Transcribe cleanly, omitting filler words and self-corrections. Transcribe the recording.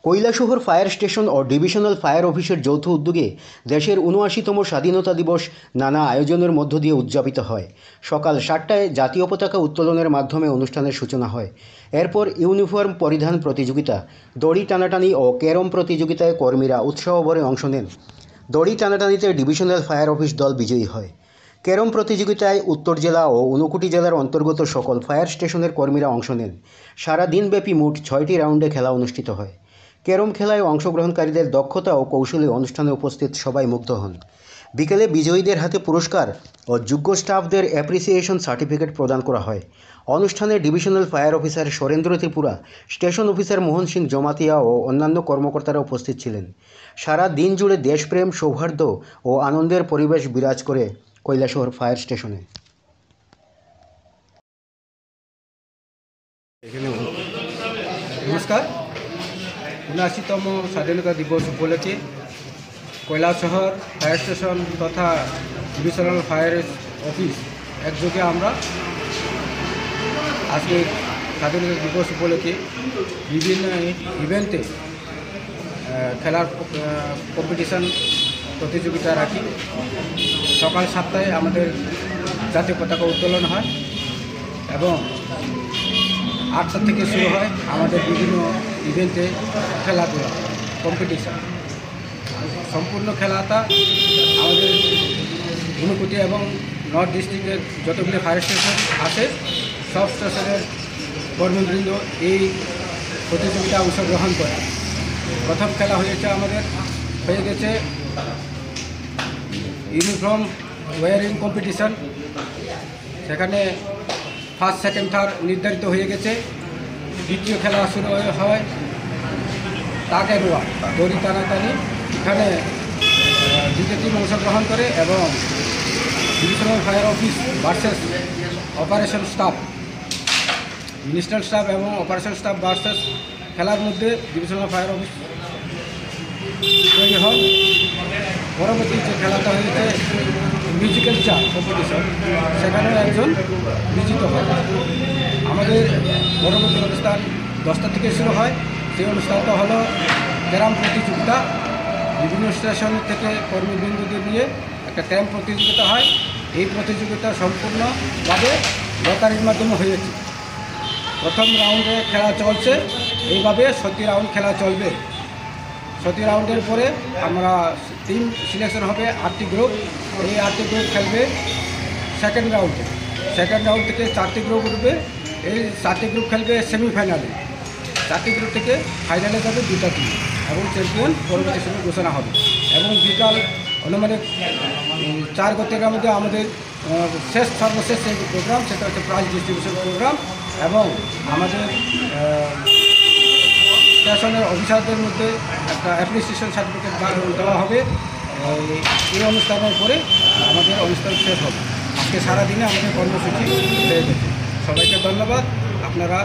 Kailashahar fire station ও divisional fire অফিসের যৌথ উদ্যোগে দেশের ৭৯তম স্বাধীনতা দিবস নানা আয়োজনের মধ্য দিয়ে উদযাপিত হয়। সকাল ৭টায় জাতীয় পতাকা উত্তোলনের মাধ্যমে অনুষ্ঠানের সূচনা হয়। এরপর ইউনিফর্ম পরিধান প্রতিযোগিতা, দড়ি টানাটানি ও ক্যারম প্রতিযোগিতায় কর্মীরা উৎসাহভরে অংশ নেন। দড়ি টানাটানিতে ডিভিশনাল ফায়ার অফিস দল বিজয়ী হয়। ক্যারম প্রতিযোগিতায় উত্তর জেলা ও ঊনকোটি জেলার অন্তর্গত সকল ফায়ার স্টেশনের কর্মীরা অংশ নেন। সারা দিনব্যাপী মোট ৬টি রাউন্ডে খেলা অনুষ্ঠিত হয়। ক্যারম খেলায় অংশগ্রহণকারীদের দক্ষতা ও কৌশলে অনুষ্ঠানে উপস্থিত সবাই মুগ্ধ হন। বিকেলে বিজয়ীদের হাতে পুরস্কার ও যোগ্য স্টাফদের অ্যাপ্রিসিয়েশন সার্টিফিকেট প্রদান করা হয়। অনুষ্ঠানে divisional fire officer Surendra Tripura, station officer Mohan Singh Jamatia ও অন্যান্য কর্মকর্তারা উপস্থিত ছিলেন। সারা দিন জুড়ে দেশপ্রেম, সৌহার্দ্য ও আনন্দের পরিবেশ বিরাজ করে কৈলাসহর ফায়ার স্টেশনে। নমস্কার। ৭৯তম স্বাধীনতা দিবস উপলক্ষে কৈলাসহর ফায়ার স্টেশন তথা ডিভিশনাল ফায়ার অফিস একযোগে আমরা আজকে স্বাধীনতা দিবস উপলক্ষে বিভিন্ন ইভেন্টে খেলার কম্পিটিশান প্রতিযোগিতা রাখি। সকাল ৭টায় আমাদের জাতীয় পতাকা উত্তোলন হয় এবং ৮টা থেকে শুরু হয় আমাদের বিভিন্ন ইভেন্টে খেলাধুলা কম্পিটিশান। সম্পূর্ণ খেলাটা আমাদের ঊনকোটি এবং নর্থ ডিস্ট্রিক্টের যতগুলি ফায়ার স্টেশন আছে সব স্টেশনের কর্মীবৃন্দ এই প্রতিযোগিতায় অংশগ্রহণ করে। প্রথম খেলা হয়ে গেছে ইউনিফর্ম ওয়ারিং কম্পিটিশান। সেখানে ফার্স্ট, সেকেন্ড, থার্ড নির্ধারিত হয়ে গেছে। দ্বিতীয় খেলা শুরু হয় টাগ অ্যান্ড ওয়ার, দড়ি টানাটানি। এখানে দুটো টিম অংশগ্রহণ করে এবং divisional fire office versus operation staff, মিনিস্ট্রাল staff এবং অপারেশন স্টাফ ভার্সেস খেলার মধ্যে ডিভিশনাল ফায়ার অফিস তৈরি হয়। পরবর্তী যে খেলাটা হয়েছে মিউজিক্যাল চেয়ার কম্পিটিশন, সেখানেও একজন বিজিত হয়। আমাদের পরবর্তী অনুষ্ঠান 10টা থেকে শুরু হয়। সেই অনুষ্ঠানটা হলো ক্যারাম প্রতিযোগিতা। বিভিন্ন স্টেশন থেকে কর্মীবৃন্দদের নিয়ে একটা ক্যারাম প্রতিযোগিতা হয়। এই প্রতিযোগিতা সম্পূর্ণভাবে লটারির মাধ্যমে হয়েছে। প্রথম রাউন্ডে খেলা চলছে, এইভাবে 60 রাউন্ড খেলা চলবে। 60 রাউন্ডের পরে আমরা টিম সিলেকশন হবে 8টি গ্রুপ। এই 8টি গ্রুপ খেলবে সেকেন্ড রাউন্ডে। সেকেন্ড রাউন্ড থেকে 4টি গ্রুপ উঠবে। এই 4টি গ্রুপ খেলবে সেমিফাইনালে। 4টি গ্রুপ থেকে ফাইনালে যাবে 2টা টিম এবং চ্যাম্পিয়ন পরবর্তী সময় ঘোষণা হবে। এবং বিকাল অনুমানিক 4 ঘন্টার মধ্যে আমাদের সর্বশেষ যে প্রোগ্রাম, সেটা হচ্ছে প্রাইজ ডিস্ট্রিবিউশন প্রোগ্রাম। এবং আমাদের স্টেশনের অফিসারদের মধ্যে একটা অ্যাপ্রিসিয়েশন সার্টিফিকেট দেওয়া হবে। এই অনুষ্ঠানের পরে আমাদের অনুষ্ঠান শেষ হবে। আজকে সারাদিনে আমাদের কর্মসূচি হয়ে গেছে। সবাইকে ধন্যবাদ। আপনারা